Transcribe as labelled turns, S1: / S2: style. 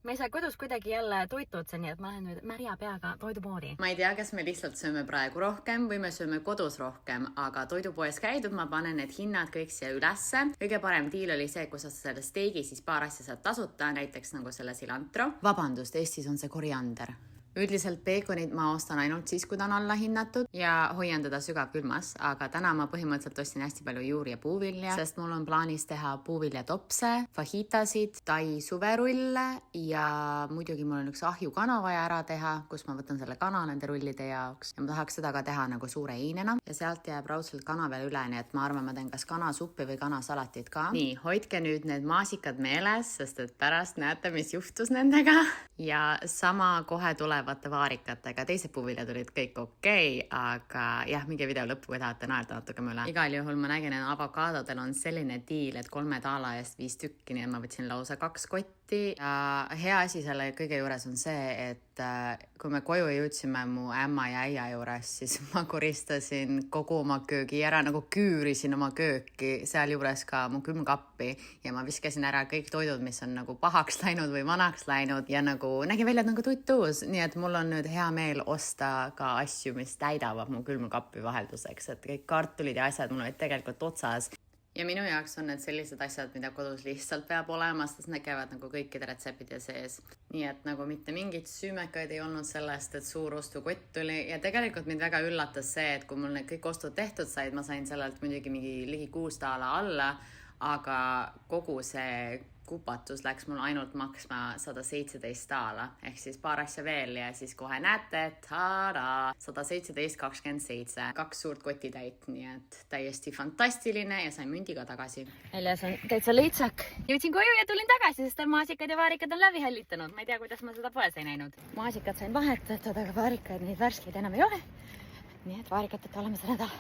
S1: ma ei saa kodus kuidagi jälle toitu otsa, nii et ma lähen nüüd märja peaga toidupoodi.
S2: Ma ei tea, kas me lihtsalt sööme praegu rohkem või me sööme kodus rohkem, aga toidupoes käidud, ma panen need hinnad kõik siia ülesse. Kõige parem diil oli see, kui sa selle steigi, siis paar asja saad tasuta, näiteks nagu selle cilantro. Vabandust, Eestis on see koriander. Üldiselt peekonid ma ostan ainult siis, kui ta on alla hinnatud ja hoian teda sügavkülmas, aga täna ma põhimõtteliselt ostsin hästi palju juuri ja puuvilja, sest mul on plaanis teha puuviljatopse, fajitasid, tai suverulle ja muidugi mul on üks ahjukana vaja ära teha, kus ma võtan selle kana nende rullide jaoks ja ma tahaks seda ka teha nagu suure einena ja sealt jääb raudselt kana veel üle, nii et ma arvan, ma teen kas kanasuppi või kanasalatit ka. Nii, hoidke nüüd need maasikad meeles, sest et pärast näete, mis juhtus nendega ja sama kohe tuleb vaarikatega, teised puuviljad olid kõik okei, aga jah, mingi video lõppu, kui tahate naerda natuke üle. Igal juhul ma nägin, et avokaadodel on selline diil, et 3 daala eest 5 tükki, nii et ma võtsin lausa 2 kotti ja hea asi selle kõige juures on see, et kui me koju jõudsime mu ämma ja äia juures, siis ma koristasin kogu oma köögi ära, nagu küürisin oma kööki, seal juures ka mu külmkappi ja ma viskasin ära kõik toidud, mis on nagu pahaks läinud või vanaks läinud ja nagu nägi välja nagu tutt-tuus, nii et mul on nüüd hea meel osta ka asju, mis täidavad mu külmkappi vahelduseks, et kõik kartulid ja asjad mul olid tegelikult otsas. Ja minu jaoks on need sellised asjad, mida kodus lihtsalt peab olema, sest need käivad nagu kõikide retseptide sees. Nii et nagu mitte mingit süümekaid ei olnud sellest, et suur ostukott tuli ja tegelikult mind väga üllatas see, et kui mul need kõik ostud tehtud said, ma sain sellelt muidugi mingi ligi 6 daala alla, aga kogu see kupatus läks mul ainult maksma 117 daala, ehk siis paar asja veel ja siis kohe näete, tada, 117,27, 2 suurt kotitäit, nii et täiesti fantastiline ja sain mündi ka tagasi.
S1: Väljas on täitsa lõitsak. Jõudsin koju ja tulin tagasi, sest maasikad ja vaarikad on läbi hallitanud. Ma ei tea, kuidas ma seda poes ei näinud. Maasikad sain vahetatud, aga vaarikaid neid värskeid enam ei ole. Nii et vaarikateta oleme seda